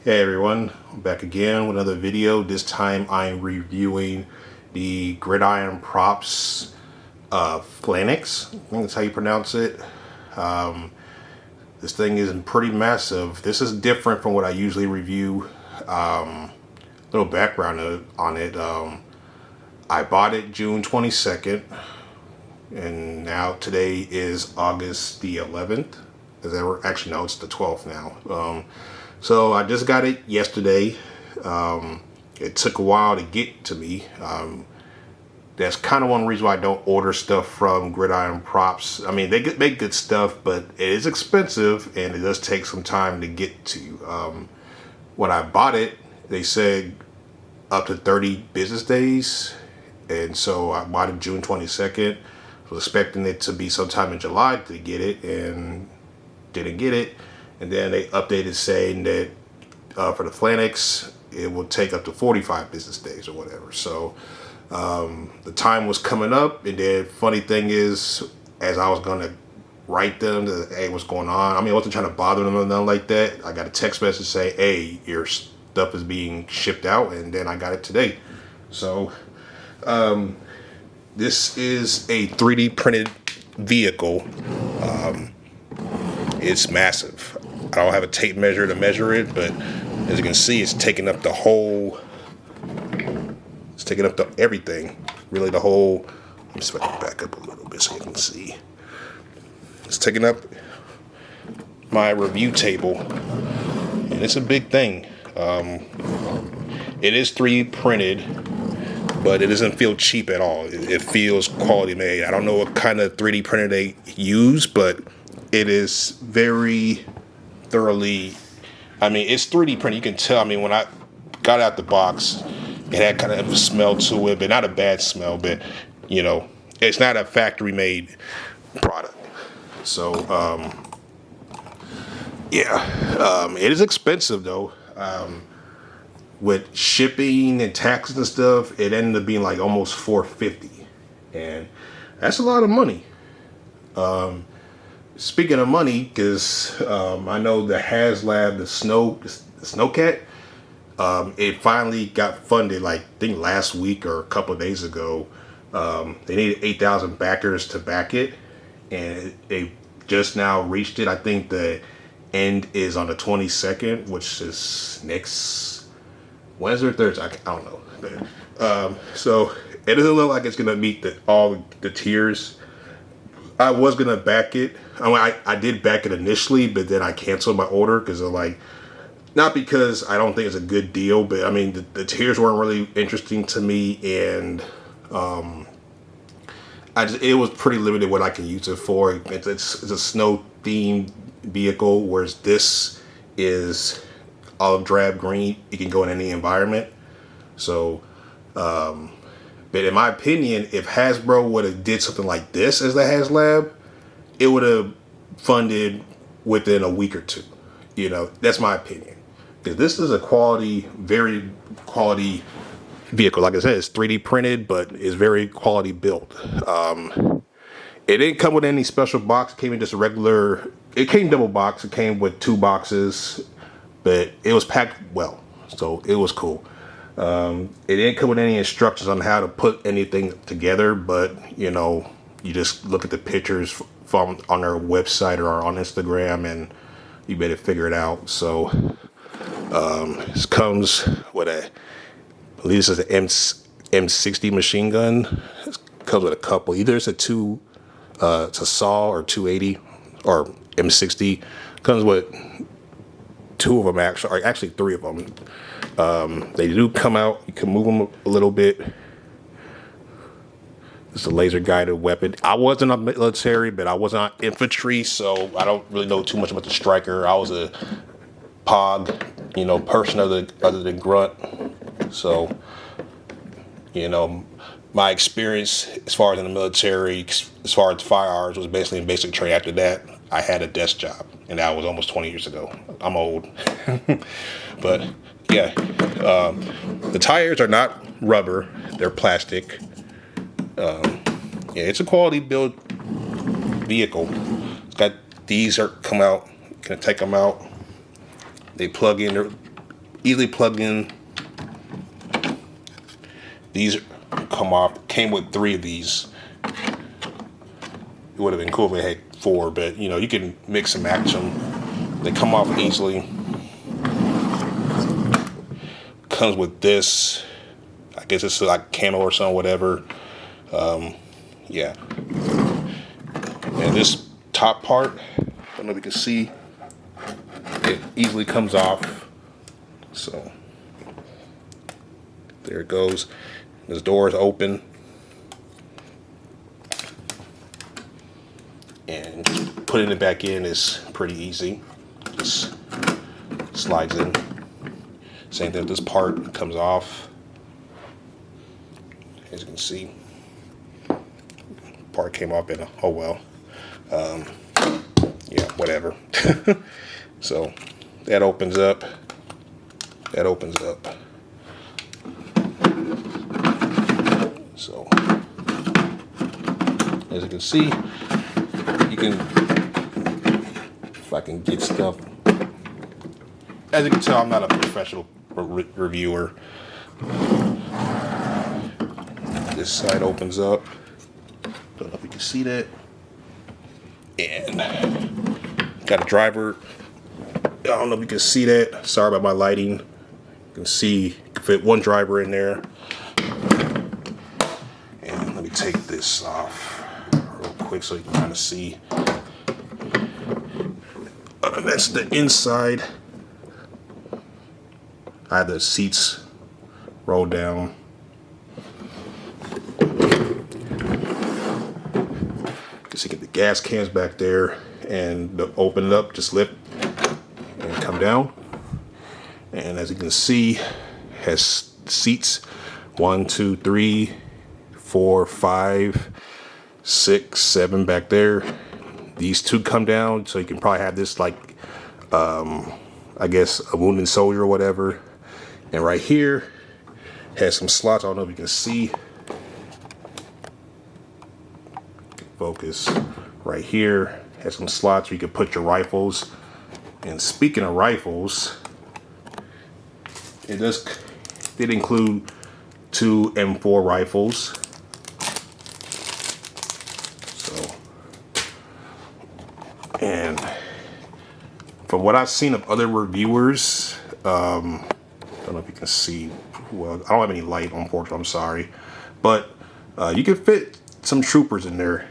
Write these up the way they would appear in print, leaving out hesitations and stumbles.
Hey everyone, I'm back again with another video. This time I'm reviewing the Gridiron Props Phalanx. I think that's how you pronounce it. This thing is pretty massive. This is different from what I usually review. Little background on it. I bought it June 22nd, and now today is August the 11th. Actually, no, it's the 12th now. So I just got it yesterday. It took a while to get to me. That's kind of one reason why I don't order stuff from Gridiron Props. I mean, they make good stuff, but it is expensive and it does take some time to get to you. When I bought it, they said up to 30 business days. And so I bought it June 22nd. I was expecting it to be sometime in July to get it and didn't get it. And then they updated saying that for the Phalanx, it will take up to 45 business days or whatever. So the time was coming up, and then funny thing is, as I was gonna write them, hey, what's going on? I mean, I wasn't trying to bother them or nothing like that. I got a text message say, hey, your stuff is being shipped out, and then I got it today. So this is a 3D printed vehicle. It's massive. I don't have a tape measure to measure it, but as you can see, it's taking up the whole, it's taking up everything. Really the whole, let me see if I can back up a little bit so you can see. It's taking up my review table, and it's a big thing. It is 3D printed, but it doesn't feel cheap at all. It feels quality made. I don't know what kind of 3D printer they use, but it is very thoroughly, I mean, it's 3D printed. You can tell. I mean, when I got out the box, it had kind of a smell to it, but not a bad smell. But you know, it's not a factory made product. So it is expensive though. With shipping and taxes and stuff, it ended up being like almost $450, and that's a lot of money. Speaking of money, because I know the HasLab, the Snowcat, it finally got funded, like I think last week or a couple of days ago. They needed 8,000 backers to back it, and they just now reached it. I think the end is on the 22nd, which is next Wednesday or Thursday. I don't know. So it doesn't look like it's gonna meet all the tiers. I was gonna back it. I mean, I did back it initially, but then I canceled my order because of not because I don't think it's a good deal, but I mean the tiers weren't really interesting to me, and it was pretty limited what I can use it for. It's a snow themed vehicle, whereas this is olive drab green. It can go in any environment. So, but in my opinion, if Hasbro would have did something like this as the HasLab, it would have funded within a week or two. You know, that's my opinion. Because this is a very quality vehicle. Like I said, it's 3D printed, but it's very quality built. It didn't come with any special box. It came in just a regular, it came double box. It came with 2 boxes, but it was packed well. So it was cool. It didn't come with any instructions on how to put anything together, but you know, you just look at the pictures from on their website or on Instagram, and you better figure it out. So this comes with I believe this is an M60 machine gun. It comes with a couple. Either it's it's a SAW or 280 or M60. Comes with 2 of them actually 3 of them. They do come out. You can move them a little bit. It's a laser guided weapon. I wasn't a military, but I was not infantry, so I don't really know too much about the striker. I was a POG, you know, person other than grunt. So, you know, my experience as far as in the military, as far as firearms, was basically in basic training. After that, I had a desk job, and that was almost 20 years ago. I'm old. But yeah, the tires are not rubber, they're plastic. Yeah, it's a quality built vehicle. It's got these come out, can take them out. They plug in easily plug in. These come off. Came with 3 of these. It would have been cool if they had 4, but you know, you can mix and match them. They come off easily. Comes with this. I guess it's like camo or something, whatever. Yeah. And this top part, I don't know if you can see, it easily comes off. So there it goes. This door is open. And putting it back in is pretty easy. Just slides in. Same thing with this part, comes off. As you can see, part came off in a, oh well. Yeah, whatever. So that opens up. That opens up. So as you can see, you can, if I can get stuff. As you can tell, I'm not a professional reviewer. This side opens up. Don't know if you can see that. And got a driver. I don't know if you can see that. Sorry about my lighting. You can see, you can fit 1 driver in there. And let me take this off real quick so you can kind of see. That's the inside. I have the seats rolled down. So you get the gas cans back there, and open it up, just lift and come down. And as you can see, has seats 1, 2, 3, 4, 5, 6, 7 back there. These 2 come down, so you can probably have this like I guess a wounded soldier or whatever. And right here has some slots. I don't know if you can see. Focus. Right here has some slots where you can put your rifles. And speaking of rifles, it did include 2 M4 rifles. So, and from what I've seen of other reviewers, I don't know if you can see. Well, I don't have any light, unfortunately. I'm sorry, but you can fit some troopers in there.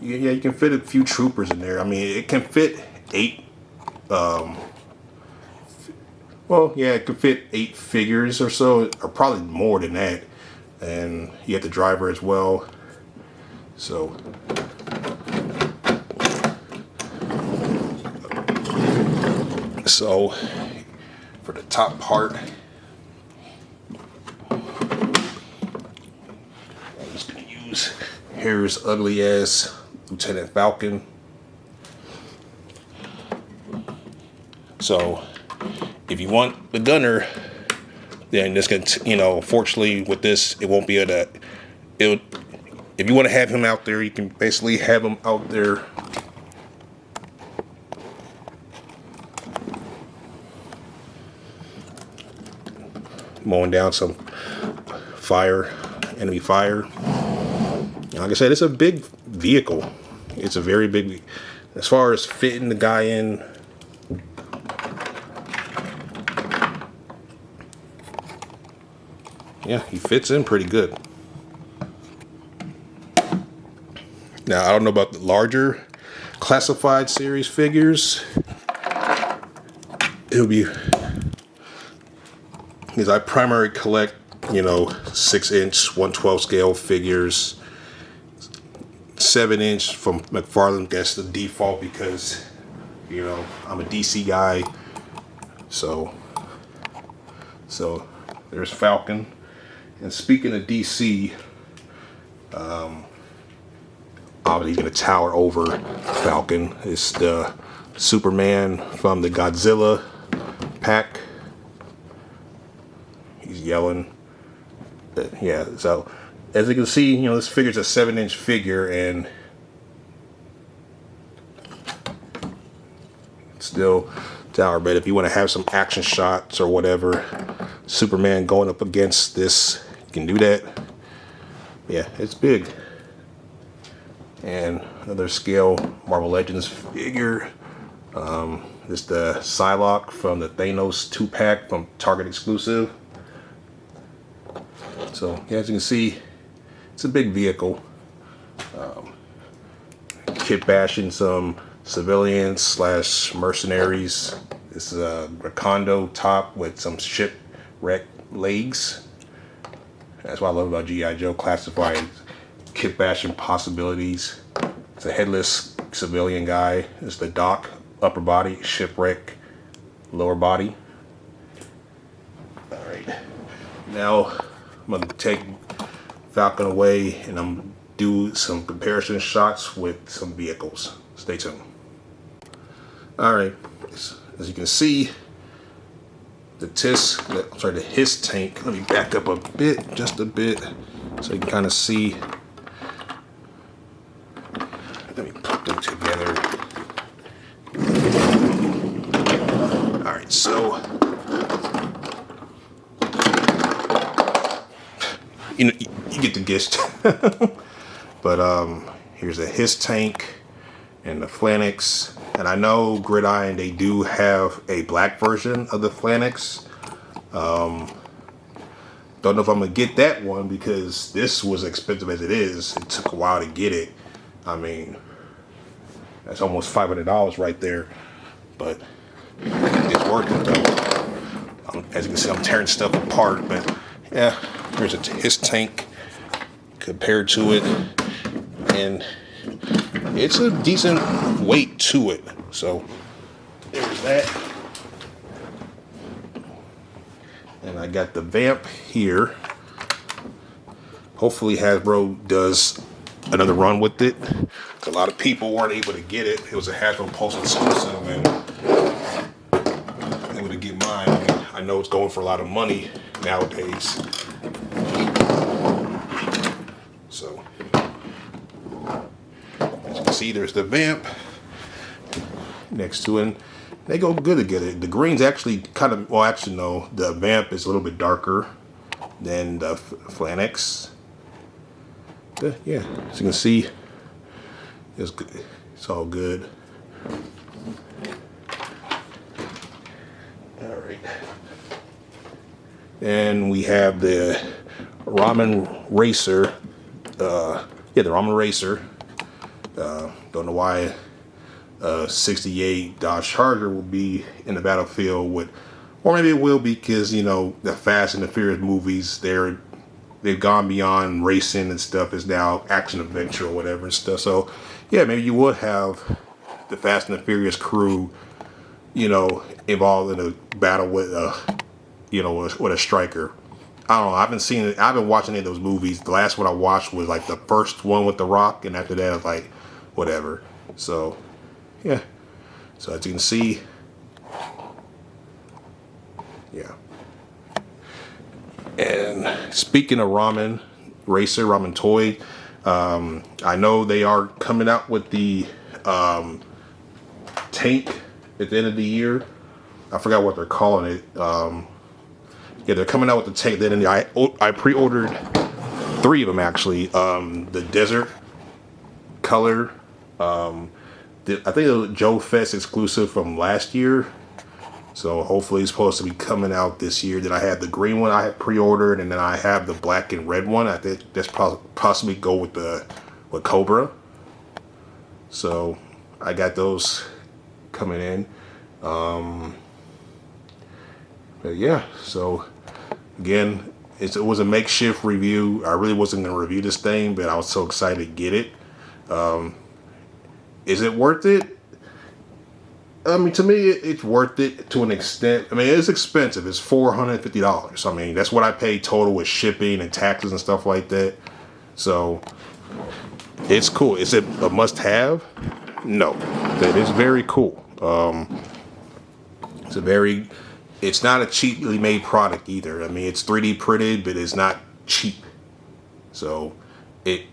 Yeah, you can fit a few troopers in there. I mean, it can fit 8. Well, yeah, it could fit 8 figures or so, or probably more than that. And you have the driver as well. So, for the top part, I'm just gonna use here's ugly ass Lieutenant Falcon. So if you want the gunner, then this can, you know, fortunately with this, it won't be able to, if you want to have him out there, you can basically have him out there. Mowing down some fire, enemy fire. Like I said, it's a big vehicle. It's a very big, as far as fitting the guy in. Yeah, he fits in pretty good. Now, I don't know about the larger classified series figures. It'll be, because I primarily collect, you know, 6-inch, 1/12 scale figures. 7-inch from McFarlane, that's the default because, you know, I'm a DC guy. So there's Falcon. And speaking of DC, obviously he's gonna tower over Falcon. It's the Superman from the Godzilla pack. He's yelling. Yeah, so as you can see, you know, this figure's a 7-inch figure, and still tower. But if you want to have some action shots or whatever, Superman going up against this, you can do that. Yeah, it's big. And another scale Marvel Legends figure. This is the Psylocke from the Thanos 2-pack from Target exclusive. So yeah, as you can see, it's a big vehicle. Kit bashing some civilians slash mercenaries. This is a Recondo top with some shipwreck legs. That's what I love about G.I. Joe, classifying kit bashing possibilities. It's a headless civilian guy. It's the Doc, upper body, shipwreck, lower body. All right, now I'm gonna take Falcon away and I'm gonna do some comparison shots with some vehicles. Stay tuned. All right, as you can see, the HISS tank. Let me back up a bit, just a bit, so you can kind of see. Let me put them together. All right, so you get the gist. But here's a HISS tank and the Phalanx. And I know Gridiron, they do have a black version of the Phalanx. Don't know if I'm gonna get that one because this was expensive as it is. It took a while to get it. I mean, that's almost $500 right there. But it's worth it though. As you can see, I'm tearing stuff apart. But yeah, here's a HISS tank compared to it. And it's a decent weight to it. So there's that. And I got the Vamp here. Hopefully Hasbro does another run with it. A lot of people weren't able to get it. It was a Hasbro Pulse exclusive, and able to get mine. I know it's going for a lot of money nowadays. So as you can see, there's the Vamp next to it. They go good together. The green's actually kind of, well, actually no, the Vamp is a little bit darker than the Phalanx. But yeah, as you can see, it's good. It's all good. All right. And we have the Ramen Racer. The Ramen Racer. Don't know why 68 Dodge Charger will be in the battlefield with, or maybe it will because, you know, the Fast and the Furious movies, they've gone beyond racing and stuff. It's now action adventure or whatever and stuff. So yeah, maybe you would have the Fast and the Furious crew, you know, involved in a battle with with a striker. I don't know. I've been watching any of those movies. The last one I watched was like the first one with The Rock, and after that I was like, whatever. So yeah. So as you can see, yeah. And speaking of Ramen Racer, Ramen Toy, I know they are coming out with the tank at the end of the year. I forgot what they're calling it. Yeah, they're coming out with the tank. Then I pre-ordered 3 of them actually. The desert color. I think it was Joe Fest exclusive from last year. So hopefully it's supposed to be coming out this year. Then I have the green one I have pre-ordered, and then I have the black and red one. I think that's possibly go with Cobra. So I got those coming in. But yeah, so again, it was a makeshift review. I really wasn't going to review this thing, but I was so excited to get it. Is it worth it? I mean, to me, it's worth it to an extent. I mean, it's expensive. It's $450. I mean, that's what I paid total with shipping and taxes and stuff like that. So it's cool. Is it a must-have? No. That is very cool. It's not a cheaply made product either. I mean, it's 3D printed, but it's not cheap. So it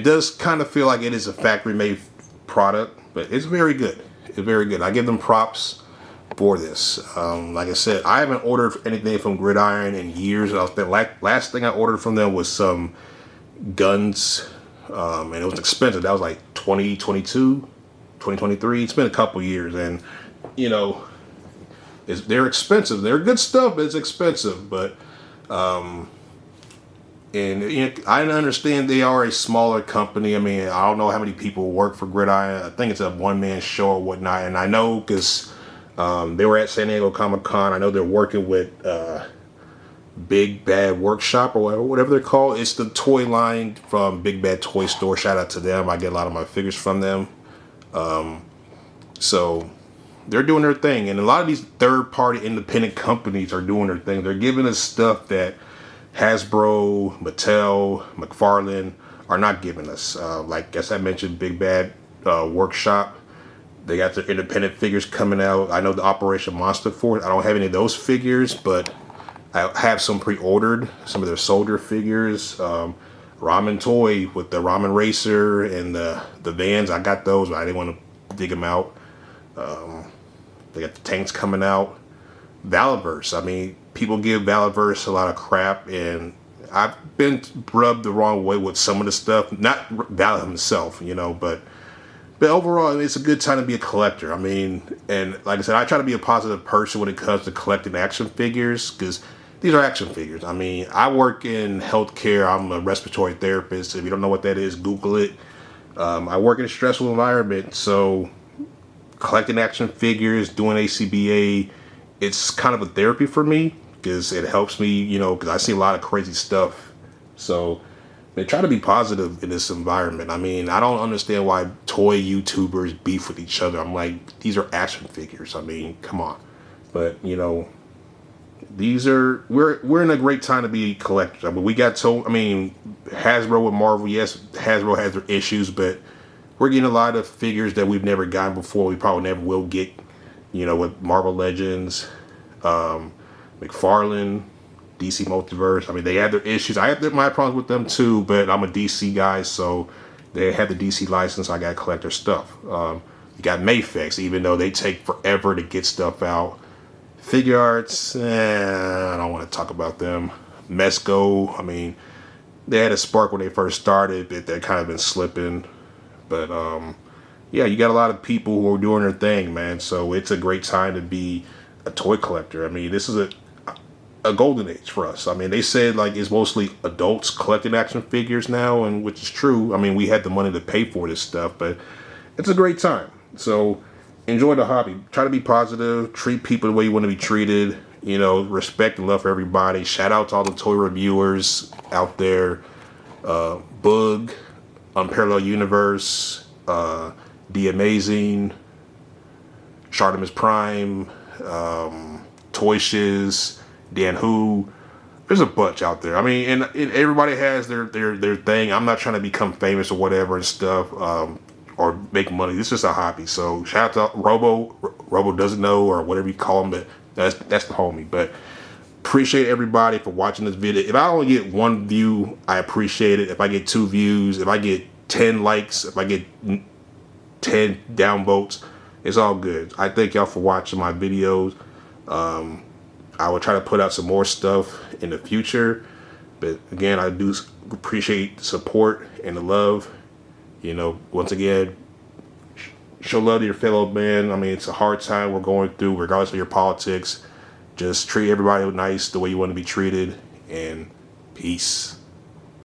does kind of feel like it is a factory made product, but it's very good. It's very good. I give them props. for this. Like I said, I haven't ordered anything from Gridiron in years. The last thing I ordered from them was some guns, and it was expensive. That was like 2022, 2023. It's been a couple years, and you know, they're expensive. They're good stuff, but it's expensive. But and you know, I understand they are a smaller company. I mean, I don't know how many people work for Gridiron. I think it's a one-man show or whatnot. And I know because they were at San Diego Comic-Con. I know they're working with Big Bad Workshop or whatever they're called. It's the toy line from Big Bad Toy Store. Shout out to them. I get a lot of my figures from them. So they're doing their thing. And a lot of these third-party independent companies are doing their thing. They're giving us stuff that Hasbro, Mattel, McFarlane are not giving us. Like, as I mentioned, Big Bad Workshop. They got their independent figures coming out. I know the Operation Monster Force. I don't have any of those figures, but I have some pre-ordered. Some of their soldier figures. Ramen Toy with the Ramen Racer and the Vans. I got those, but I didn't want to dig them out. They got the tanks coming out. Valaverse. I mean, people give Valaverse a lot of crap, and I've been rubbed the wrong way with some of the stuff. Not Val himself, you know, but overall, I mean, it's a good time to be a collector. I mean, and like I said, I try to be a positive person when it comes to collecting action figures, because these are action figures. I mean, I work in healthcare. I'm a respiratory therapist. If you don't know what that is, Google it. I work in a stressful environment, so collecting action figures, doing ACBA, it's kind of a therapy for me, because it helps me, you know, because I see a lot of crazy stuff. So they try to be positive in this environment. I mean, I don't understand why toy YouTubers beef with each other. I'm like, these are action figures. I mean, come on. But, you know, we're in a great time to be collectors. I mean, Hasbro with Marvel, yes, Hasbro has their issues, but we're getting a lot of figures that we've never gotten before. We probably never will get, you know, with Marvel Legends, McFarlane, DC Multiverse. I mean, they have their issues. I have my problems with them too, but I'm a DC guy, so they have the DC license. I got to collect their stuff. You got Mayfix, even though they take forever to get stuff out. Figure Arts, I don't want to talk about them. Mesco, I mean, they had a spark when they first started, but they've kind of been slipping. But yeah, you got a lot of people who are doing their thing, man. So it's a great time to be a toy collector. I mean, this is a golden age for us. I mean, they said like it's mostly adults collecting action figures now, and which is true. I mean, we had the money to pay for this stuff, but it's a great time. So enjoy the hobby. Try to be positive. Treat people the way you want to be treated. You know, respect and love for everybody. Shout out to all the toy reviewers out there. Boog, Unparalleled Universe, The Amazing, Shartimus Prime, Toy Shiz, Dan Who. There's a bunch out there. I mean, and everybody has their thing. I'm not trying to become famous or whatever and stuff, or make money. This is just a hobby. So shout out to Robo doesn't know, or whatever you call him, but that's the homie. But appreciate everybody for watching this video. If I only get 1 view, I appreciate it. If I get 2 views, if I get 10 likes, if I get 10 downvotes, it's all good. I thank y'all for watching my videos. I will try to put out some more stuff in the future, but again, I do appreciate the support and the love. You know, once again, show love to your fellow man. I mean, it's a hard time we're going through, regardless of your politics. Just treat everybody nice the way you want to be treated, and peace.